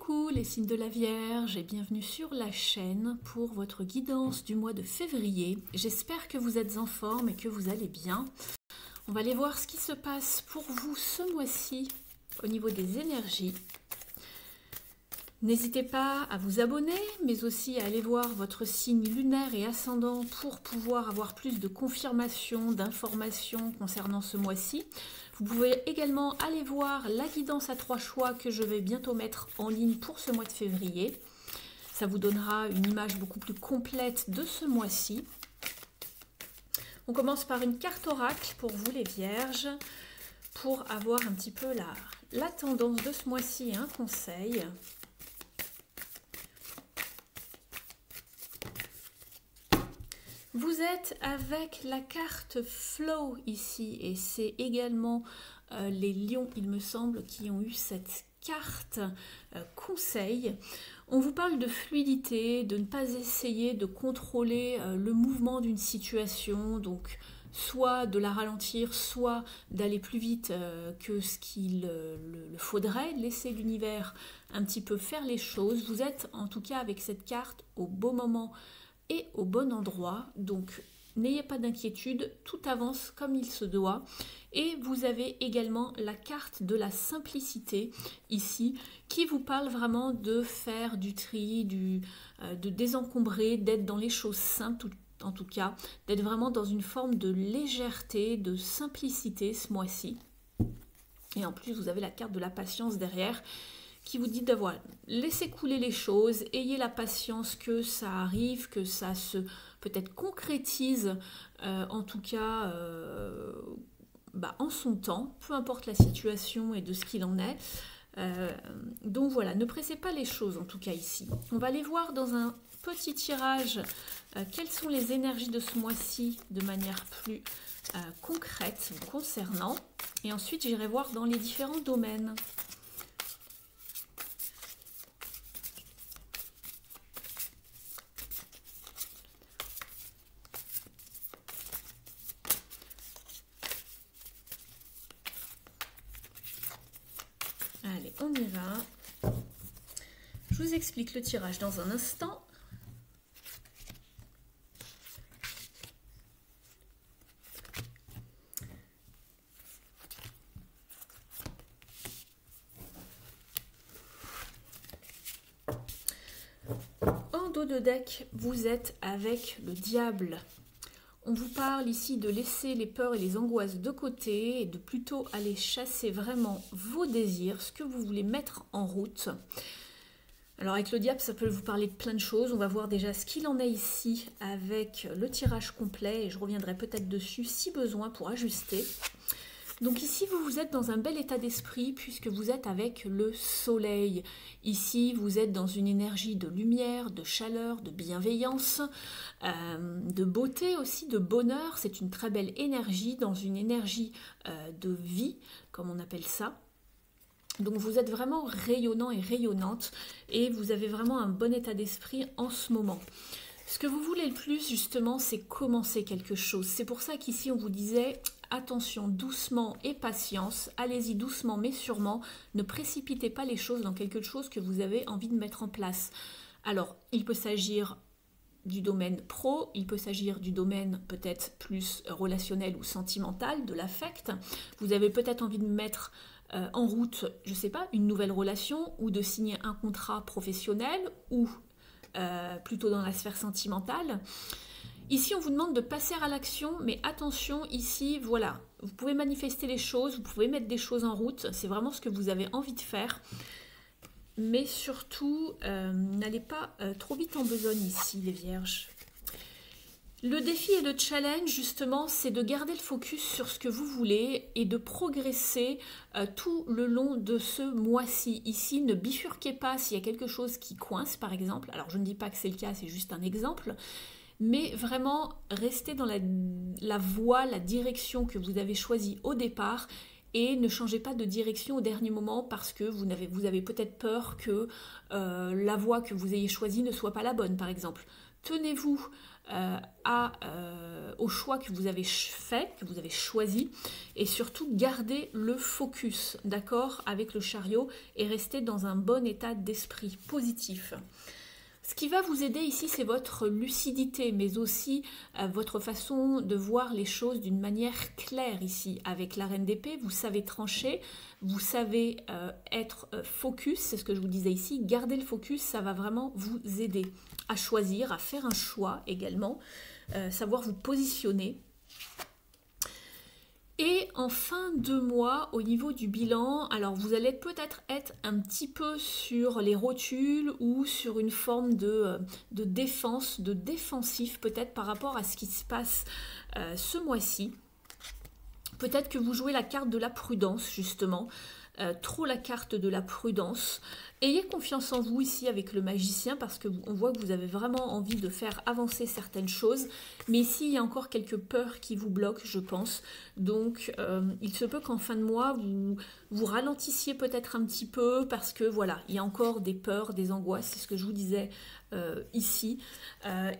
Coucou les signes de la Vierge et bienvenue sur la chaîne pour votre guidance du mois de février. J'espère que vous êtes en forme et que vous allez bien. On va aller voir ce qui se passe pour vous ce mois-ci au niveau des énergies. N'hésitez pas à vous abonner, mais aussi à aller voir votre signe lunaire et ascendant pour pouvoir avoir plus de confirmations, d'informations concernant ce mois-ci. Vous pouvez également aller voir la guidance à 3 choix que je vais bientôt mettre en ligne pour ce mois de février. Ça vous donnera une image beaucoup plus complète de ce mois-ci. On commence par une carte oracle pour vous les Vierges, pour avoir un petit peu la tendance de ce mois-ci et un conseil. Vous êtes avec la carte Flow ici et c'est également les lions, il me semble, qui ont eu cette carte conseil. On vous parle de fluidité, de ne pas essayer de contrôler le mouvement d'une situation, donc soit de la ralentir, soit d'aller plus vite que ce qu'il le faudrait, laisser l'univers un petit peu faire les choses. Vous êtes en tout cas avec cette carte au bon moment et au bon endroit, donc n'ayez pas d'inquiétude, tout avance comme il se doit. Et vous avez également la carte de la simplicité ici, qui vous parle vraiment de faire du tri, de désencombrer, d'être dans les choses simples, en tout cas, d'être vraiment dans une forme de légèreté, de simplicité ce mois-ci. Et en plus, vous avez la carte de la patience derrière, qui vous dit de voilà, laissez couler les choses, ayez la patience que ça arrive, que ça se peut-être concrétise, en tout cas en son temps, peu importe la situation et de ce qu'il en est. Donc voilà, ne pressez pas les choses en tout cas ici. On va aller voir dans un petit tirage quelles sont les énergies de ce mois-ci de manière plus concrète concernant. Et ensuite j'irai voir dans les différents domaines. Allez, on y va. Je vous explique le tirage dans un instant. En dos de deck, vous êtes avec le diable. On vous parle ici de laisser les peurs et les angoisses de côté et de plutôt aller chasser vraiment vos désirs, ce que vous voulez mettre en route. Alors avec le diable, ça peut vous parler de plein de choses. On va voir déjà ce qu'il en est ici avec le tirage complet et je reviendrai peut-être dessus si besoin pour ajuster. Donc ici, vous êtes dans un bel état d'esprit puisque vous êtes avec le soleil. Ici, vous êtes dans une énergie de lumière, de chaleur, de bienveillance, de beauté aussi, de bonheur. C'est une très belle énergie, dans une énergie de vie, comme on appelle ça. Donc vous êtes vraiment rayonnant et rayonnante et vous avez vraiment un bon état d'esprit en ce moment. Ce que vous voulez le plus justement, c'est commencer quelque chose. C'est pour ça qu'ici on vous disait attention, doucement et patience, allez-y doucement mais sûrement, ne précipitez pas les choses dans quelque chose que vous avez envie de mettre en place. Alors, il peut s'agir du domaine pro, il peut s'agir du domaine peut-être plus relationnel ou sentimental, de l'affect. Vous avez peut-être envie de mettre en route, je ne sais pas, une nouvelle relation ou de signer un contrat professionnel ou plutôt dans la sphère sentimentale. Ici, on vous demande de passer à l'action, mais attention, ici, voilà, vous pouvez manifester les choses, vous pouvez mettre des choses en route, c'est vraiment ce que vous avez envie de faire. Mais surtout, n'allez pas trop vite en besogne ici, les Vierges. Le défi et le challenge, justement, c'est de garder le focus sur ce que vous voulez et de progresser tout le long de ce mois-ci. Ici, ne bifurquez pas s'il y a quelque chose qui coince, par exemple. Alors, je ne dis pas que c'est le cas, c'est juste un exemple. Mais vraiment, restez dans la voie, la direction que vous avez choisie au départ et ne changez pas de direction au dernier moment parce que vous avez peut-être peur que la voie que vous ayez choisie ne soit pas la bonne, par exemple. Tenez-vous au choix que vous avez fait, que vous avez choisi, et surtout gardez le focus, d'accord, avec le chariot et restez dans un bon état d'esprit positif. Ce qui va vous aider ici, c'est votre lucidité, mais aussi votre façon de voir les choses d'une manière claire ici. Avec la reine d'épée, vous savez trancher, vous savez être focus, c'est ce que je vous disais ici. Garder le focus, ça va vraiment vous aider à choisir, à faire un choix également, savoir vous positionner. Et en fin de mois, au niveau du bilan, alors vous allez peut-être être un petit peu sur les rotules ou sur une forme de défense, de défensif peut-être par rapport à ce qui se passe ce mois-ci. Peut-être que vous jouez la carte de la prudence justement, trop la carte de la prudence. Ayez confiance en vous ici avec le magicien parce qu'on voit que vous avez vraiment envie de faire avancer certaines choses. Mais ici, il y a encore quelques peurs qui vous bloquent, je pense. Donc, il se peut qu'en fin de mois, vous ralentissiez peut-être un petit peu parce que voilà, il y a encore des peurs, des angoisses, c'est ce que je vous disais ici.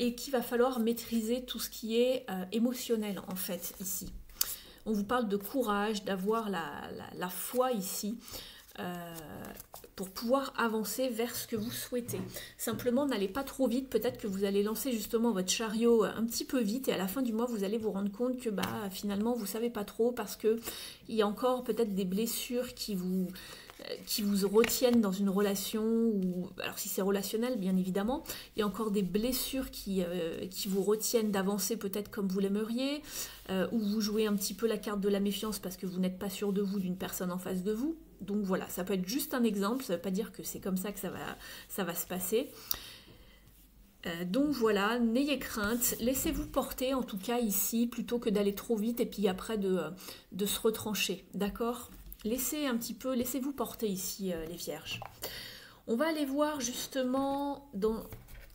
Et qu'il va falloir maîtriser tout ce qui est émotionnel en fait ici. On vous parle de courage, d'avoir la foi ici pour pouvoir avancer vers ce que vous souhaitez. Simplement, n'allez pas trop vite. Peut-être que vous allez lancer justement votre chariot un petit peu vite et à la fin du mois, vous allez vous rendre compte que finalement, vous ne savez pas trop parce qu'il y a encore peut-être des blessures qui vous retiennent dans une relation, ou alors si c'est relationnel bien évidemment, il y a encore des blessures qui vous retiennent d'avancer peut-être comme vous l'aimeriez, ou vous jouez un petit peu la carte de la méfiance parce que vous n'êtes pas sûr de vous, d'une personne en face de vous. Donc voilà, ça peut être juste un exemple, ça ne veut pas dire que c'est comme ça que ça va se passer. Donc voilà, n'ayez crainte, laissez-vous porter en tout cas ici, plutôt que d'aller trop vite et puis après de se retrancher, d'accord ? Laissez-vous porter ici les vierges. On va aller voir justement dans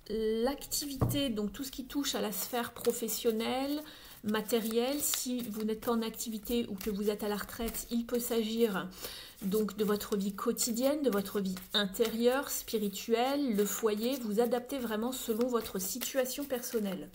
l'activité, donc tout ce qui touche à la sphère professionnelle, matérielle. Si vous n'êtes pas en activité ou que vous êtes à la retraite, il peut s'agir donc de votre vie quotidienne, de votre vie intérieure, spirituelle, le foyer. Vous adaptez vraiment selon votre situation personnelle.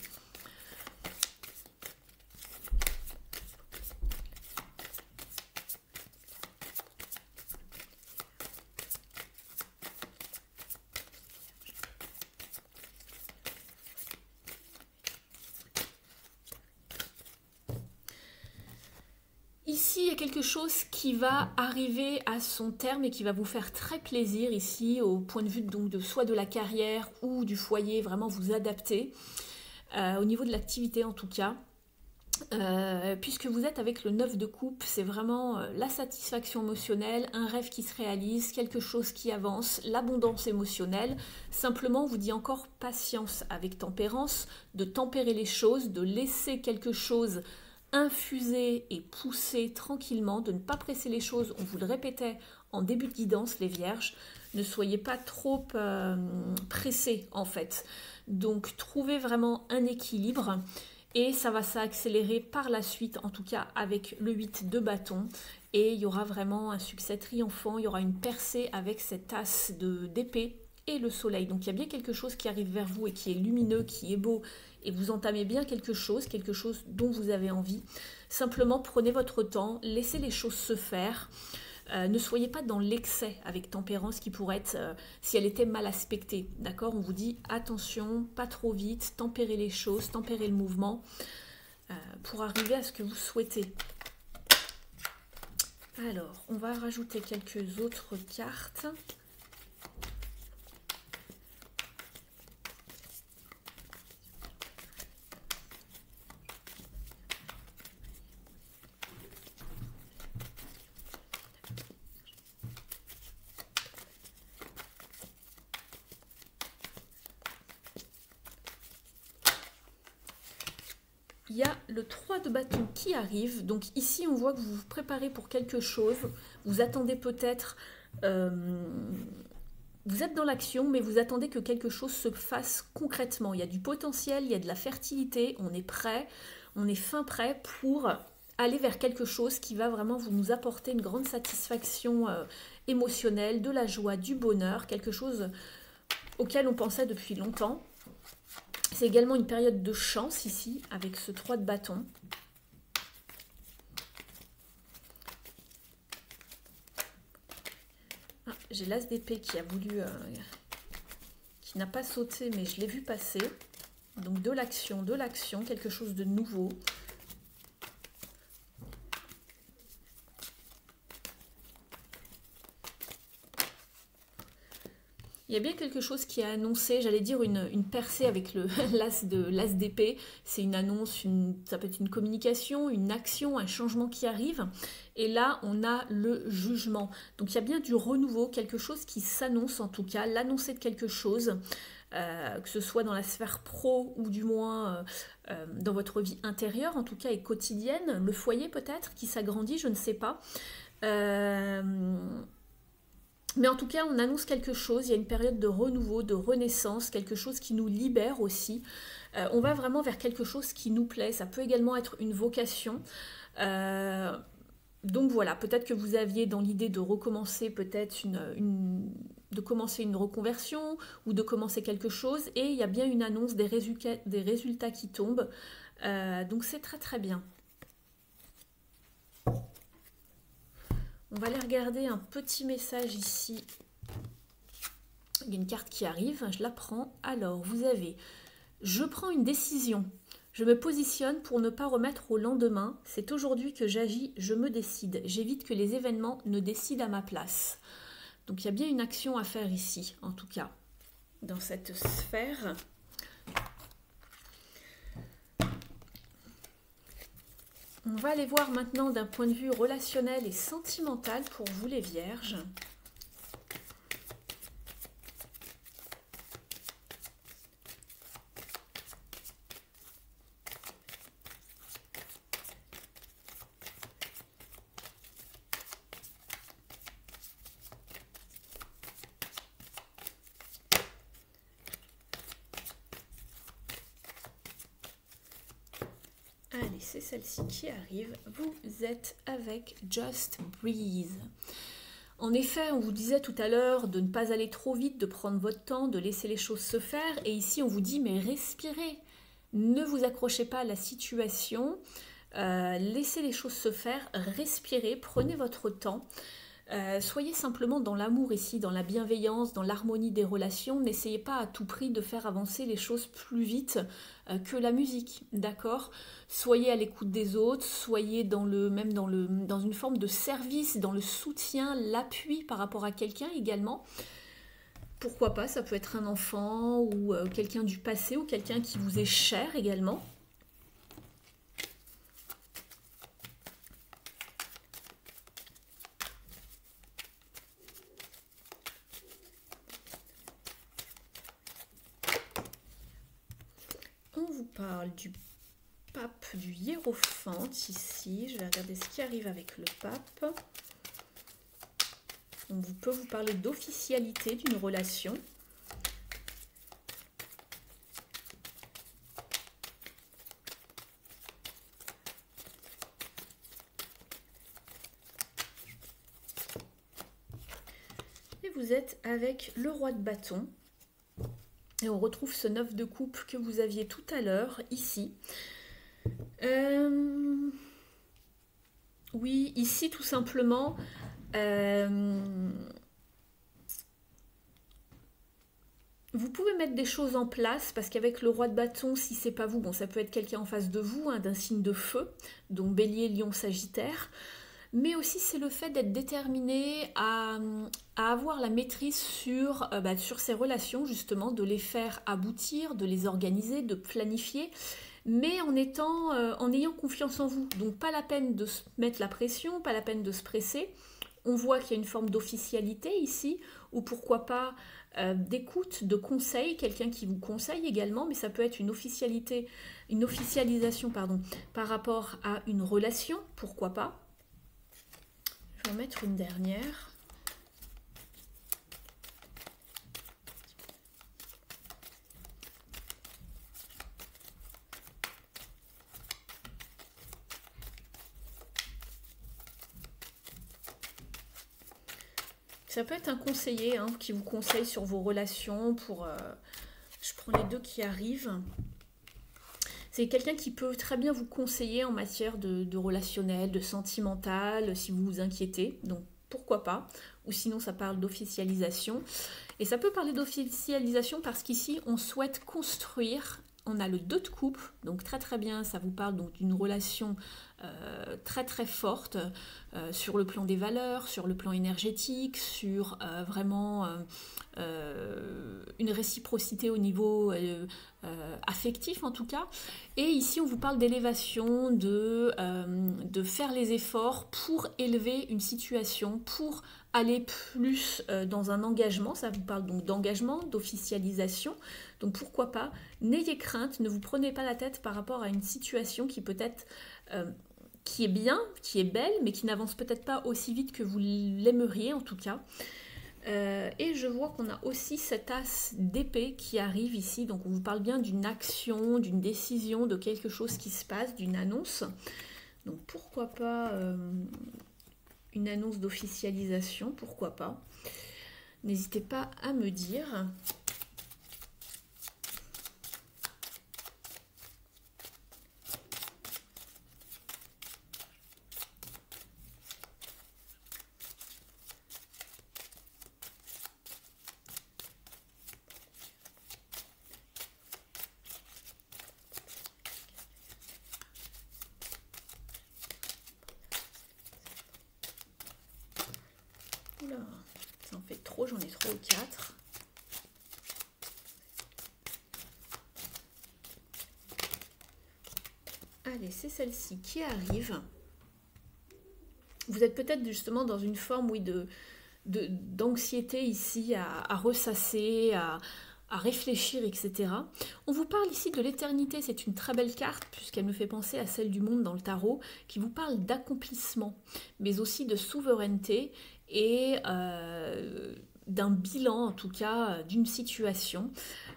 Ici, il y a quelque chose qui va arriver à son terme et qui va vous faire très plaisir ici, au point de vue donc soit de la carrière ou du foyer, vraiment vous adapter, au niveau de l'activité en tout cas. Puisque vous êtes avec le 9 de coupe, c'est vraiment la satisfaction émotionnelle, un rêve qui se réalise, quelque chose qui avance, l'abondance émotionnelle. Simplement, on vous dit encore patience avec tempérance, de tempérer les choses, de laisser quelque chose infuser et pousser tranquillement, de ne pas presser les choses. On vous le répétait en début de guidance, les vierges, ne soyez pas trop pressés en fait. Donc trouvez vraiment un équilibre et ça va s'accélérer par la suite, en tout cas avec le 8 de bâton. Et il y aura vraiment un succès triomphant, il y aura une percée avec cette as d'épée et le soleil. Donc il y a bien quelque chose qui arrive vers vous et qui est lumineux, qui est beau, et vous entamez bien quelque chose dont vous avez envie. Simplement prenez votre temps, laissez les choses se faire. Ne soyez pas dans l'excès avec tempérance qui pourrait être si elle était mal aspectée. D'accord ? On vous dit attention, pas trop vite, tempérez les choses, tempérez le mouvement pour arriver à ce que vous souhaitez. Alors, on va rajouter quelques autres cartes. Il y a le 3 de bâton qui arrive. Donc ici, on voit que vous vous préparez pour quelque chose. Vous attendez peut-être... vous êtes dans l'action, mais vous attendez que quelque chose se fasse concrètement. Il y a du potentiel, il y a de la fertilité. On est prêt, on est fin prêt pour aller vers quelque chose qui va vraiment nous apporter une grande satisfaction émotionnelle, de la joie, du bonheur. Quelque chose auquel on pensait depuis longtemps. C'est également une période de chance ici, avec ce 3 de bâton. Ah, j'ai l'as d'épée qui a voulu... qui n'a pas sauté, mais je l'ai vu passer. Donc de l'action, quelque chose de nouveau. Il y a bien quelque chose qui a annoncé, j'allais dire une percée avec le l'as d'épée. C'est une annonce, ça peut être une communication, une action, un changement qui arrive. Et là, on a le jugement. Donc il y a bien du renouveau, quelque chose qui s'annonce en tout cas, l'annoncer de quelque chose, que ce soit dans la sphère pro ou du moins dans votre vie intérieure, en tout cas et quotidienne, le foyer peut-être qui s'agrandit, je ne sais pas. Mais en tout cas, on annonce quelque chose, il y a une période de renouveau, de renaissance, quelque chose qui nous libère aussi. On va vraiment vers quelque chose qui nous plaît, ça peut également être une vocation. Donc voilà, peut-être que vous aviez dans l'idée de recommencer peut-être de commencer une reconversion ou de commencer quelque chose, et il y a bien une annonce des résultats qui tombent. Donc c'est très très bien. On va aller regarder un petit message ici. Il y a une carte qui arrive, je la prends. Alors, vous avez « Je prends une décision. Je me positionne pour ne pas remettre au lendemain. C'est aujourd'hui que j'agis, je me décide. J'évite que les événements ne décident à ma place. » Donc, il y a bien une action à faire ici, en tout cas, dans cette sphère. On va aller voir maintenant d'un point de vue relationnel et sentimental pour vous les Vierges. Allez, c'est celle-ci qui arrive. Vous êtes avec Just Breathe. En effet, on vous disait tout à l'heure de ne pas aller trop vite, de prendre votre temps, de laisser les choses se faire. Et ici, on vous dit, mais respirez. Ne vous accrochez pas à la situation. Laissez les choses se faire. Respirez, prenez votre temps. Soyez simplement dans l'amour ici, dans la bienveillance, dans l'harmonie des relations. N'essayez pas à tout prix de faire avancer les choses plus vite que la musique, d'accord? Soyez à l'écoute des autres, soyez dans une forme de service, dans le soutien, l'appui par rapport à quelqu'un également. Pourquoi pas, ça peut être un enfant ou quelqu'un du passé ou quelqu'un qui vous est cher également. Parle du pape, du hiérophante ici. Je vais regarder ce qui arrive avec le pape. On peut vous parler d'officialité d'une relation. Et vous êtes avec le roi de bâton. Et on retrouve ce 9 de coupe que vous aviez tout à l'heure, ici. Oui, ici, tout simplement, vous pouvez mettre des choses en place, parce qu'avec le roi de bâton, si c'est pas vous, bon, ça peut être quelqu'un en face de vous, hein, d'un signe de feu, donc bélier, lion, sagittaire. Mais aussi, c'est le fait d'être déterminé à avoir la maîtrise sur ces relations, justement, de les faire aboutir, de les organiser, de planifier, mais en ayant confiance en vous. Donc, pas la peine de se mettre la pression, pas la peine de se presser. On voit qu'il y a une forme d'officialité ici, ou pourquoi pas d'écoute, de conseil, quelqu'un qui vous conseille également, mais ça peut être une officialisation par rapport à une relation, pourquoi pas. Je vais en mettre une dernière. Ça peut être un conseiller qui vous conseille sur vos relations pour Je prends les deux qui arrivent. C'est quelqu'un qui peut très bien vous conseiller en matière de relationnel, de sentimental, si vous vous inquiétez. Donc pourquoi pas. Ou sinon ça parle d'officialisation. Et ça peut parler d'officialisation parce qu'ici on souhaite construire. On a le 2 de coupe, donc très très bien, ça vous parle donc d'une relation très très forte sur le plan des valeurs, sur le plan énergétique, sur vraiment une réciprocité au niveau affectif en tout cas. Et ici on vous parle d'élévation, de faire les efforts pour élever une situation, pour aller plus dans un engagement. Ça vous parle donc d'engagement, d'officialisation. Donc pourquoi pas, n'ayez crainte, ne vous prenez pas la tête par rapport à une situation qui peut-être qui est bien, qui est belle, mais qui n'avance peut-être pas aussi vite que vous l'aimeriez en tout cas. Et je vois qu'on a aussi cet as d'épée qui arrive ici, donc on vous parle bien d'une action, d'une décision, de quelque chose qui se passe, d'une annonce. Donc pourquoi pas une annonce d'officialisation, pourquoi pas. N'hésitez pas à me dire. Oula, ça en fait trop, j'en ai 3 ou 4. Allez, c'est celle-ci qui arrive. Vous êtes peut-être justement dans une forme, oui, d'anxiété ici à ressasser, à réfléchir, etc. On vous parle ici de l'éternité, c'est une très belle carte puisqu'elle me fait penser à celle du monde dans le tarot, qui vous parle d'accomplissement, mais aussi de souveraineté et d'un bilan, en tout cas, d'une situation.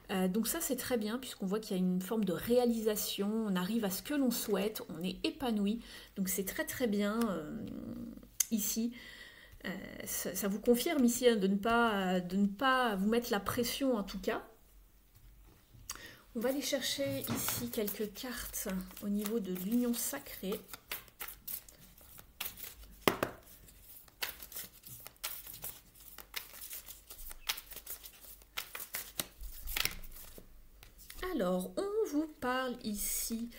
Donc ça c'est très bien puisqu'on voit qu'il y a une forme de réalisation, on arrive à ce que l'on souhaite, on est épanoui, donc c'est très très bien ici. Ça vous confirme ici hein, de ne pas vous mettre la pression en tout cas. On va aller chercher ici quelques cartes au niveau de l'union sacrée. Alors, on vous parle ici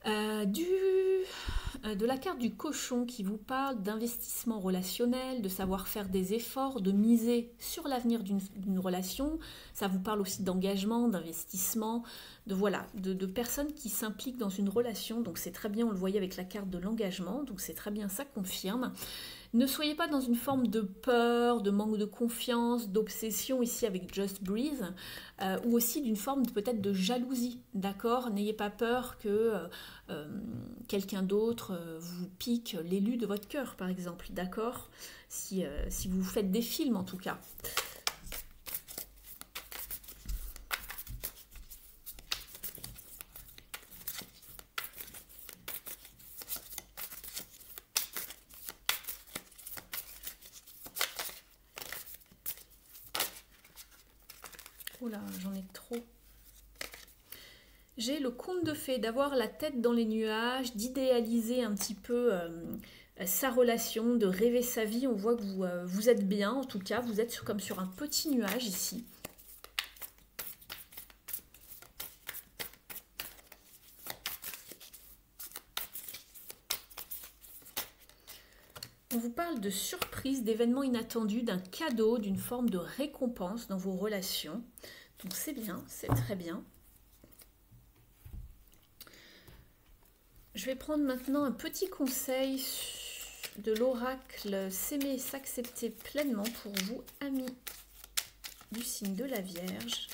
de la carte du cochon qui vous parle d'investissement relationnel, de savoir faire des efforts, de miser sur l'avenir d'une relation. Ça vous parle aussi d'engagement, d'investissement, de personnes qui s'impliquent dans une relation. Donc c'est très bien, on le voyait avec la carte de l'engagement, donc c'est très bien, ça confirme. Ne soyez pas dans une forme de peur, de manque de confiance, d'obsession ici avec Just Breathe, ou aussi d'une forme peut-être de jalousie, d'accord? N'ayez pas peur que quelqu'un d'autre vous pique l'élu de votre cœur, par exemple, d'accord? Si vous faites des films, en tout cas. Oula, j'en ai trop. J'ai le conte de fées, d'avoir la tête dans les nuages, d'idéaliser un petit peu sa relation, de rêver sa vie. On voit que vous êtes bien, en tout cas, vous êtes comme sur un petit nuage ici. On vous parle de surprise, d'événements inattendus, d'un cadeau, d'une forme de récompense dans vos relations. Donc c'est bien, c'est très bien. Je vais prendre maintenant un petit conseil de l'oracle S'aimer et s'accepter pleinement pour vous, amis du signe de la Vierge.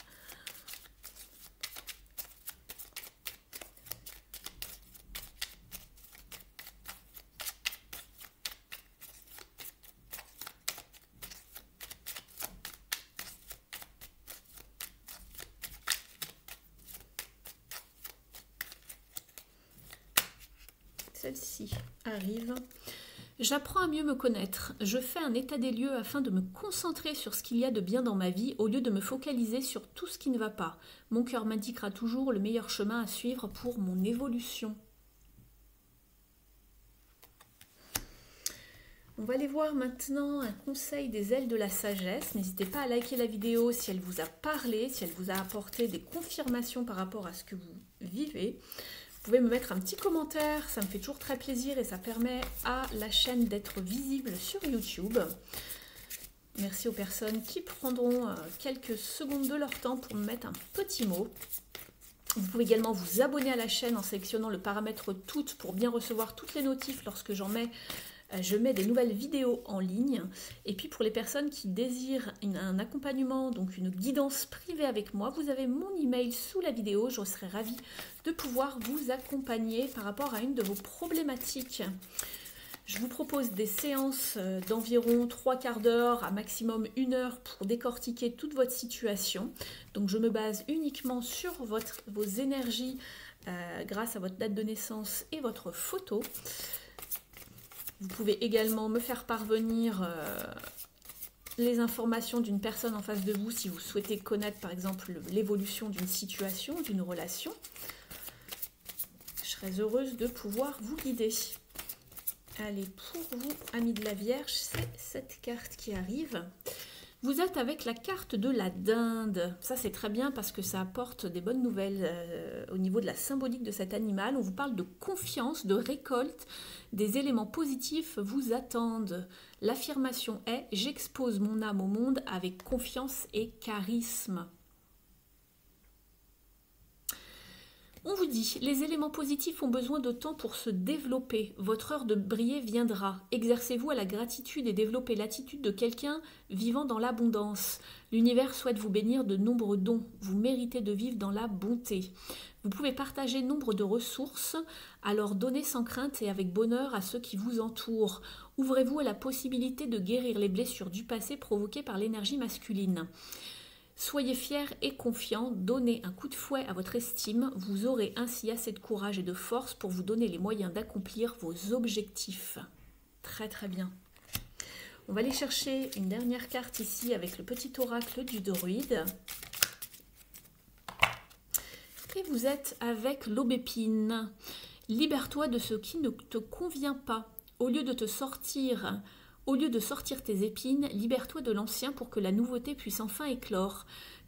Celle-ci arrive. J'apprends à mieux me connaître. Je fais un état des lieux afin de me concentrer sur ce qu'il y a de bien dans ma vie au lieu de me focaliser sur tout ce qui ne va pas. Mon cœur m'indiquera toujours le meilleur chemin à suivre pour mon évolution. On va aller voir maintenant un conseil des ailes de la sagesse. N'hésitez pas à liker la vidéo si elle vous a parlé, si elle vous a apporté des confirmations par rapport à ce que vous vivez. Vous pouvez me mettre un petit commentaire, ça me fait toujours très plaisir et ça permet à la chaîne d'être visible sur YouTube. Merci aux personnes qui prendront quelques secondes de leur temps pour me mettre un petit mot. Vous pouvez également vous abonner à la chaîne en sélectionnant le paramètre toutes pour bien recevoir toutes les notifs lorsque je mets des nouvelles vidéos en ligne. Et puis pour les personnes qui désirent un accompagnement, donc une guidance privée avec moi, vous avez mon email sous la vidéo. Je serai ravie de pouvoir vous accompagner par rapport à une de vos problématiques. Je vous propose des séances d'environ 3/4 d'heure à maximum 1 heure pour décortiquer toute votre situation. Donc je me base uniquement sur vos énergies grâce à votre date de naissance et votre photo. Vous pouvez également me faire parvenir les informations d'une personne en face de vous si vous souhaitez connaître par exemple l'évolution d'une situation, d'une relation. Je serais heureuse de pouvoir vous guider. Allez, pour vous, amis de la Vierge, c'est cette carte qui arrive. Vous êtes avec la carte de la dinde. Ça, c'est très bien parce que ça apporte des bonnes nouvelles au niveau de la symbolique de cet animal. On vous parle de confiance, de récolte. Des éléments positifs vous attendent. L'affirmation est « J'expose mon âme au monde avec confiance et charisme ». On vous dit, les éléments positifs ont besoin de temps pour se développer. Votre heure de briller viendra. Exercez-vous à la gratitude et développez l'attitude de quelqu'un vivant dans l'abondance. L'univers souhaite vous bénir de nombreux dons. Vous méritez de vivre dans la bonté. Vous pouvez partager nombre de ressources, alors donnez sans crainte et avec bonheur à ceux qui vous entourent. Ouvrez-vous à la possibilité de guérir les blessures du passé provoquées par l'énergie masculine. Soyez fiers et confiants, donnez un coup de fouet à votre estime, vous aurez ainsi assez de courage et de force pour vous donner les moyens d'accomplir vos objectifs. Très très bien. On va aller chercher une dernière carte ici avec le petit oracle du druide. Et vous êtes avec l'aubépine. Libère-toi de ce qui ne te convient pas. Au lieu de sortir tes épines, libère-toi de l'ancien pour que la nouveauté puisse enfin éclore.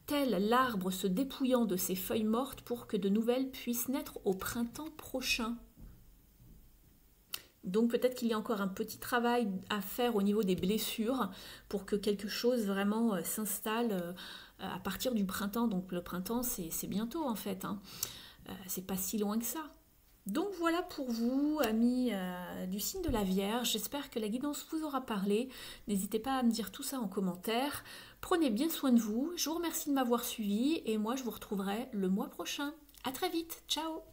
Tel l'arbre se dépouillant de ses feuilles mortes pour que de nouvelles puissent naître au printemps prochain. Donc peut-être qu'il y a encore un petit travail à faire au niveau des blessures pour que quelque chose vraiment s'installe à partir du printemps. Donc le printemps, c'est bientôt en fait. C'est pas si loin que ça. Donc voilà pour vous, amis du signe de la Vierge. J'espère que la guidance vous aura parlé. N'hésitez pas à me dire tout ça en commentaire. Prenez bien soin de vous. Je vous remercie de m'avoir suivi et moi je vous retrouverai le mois prochain. À très vite. Ciao!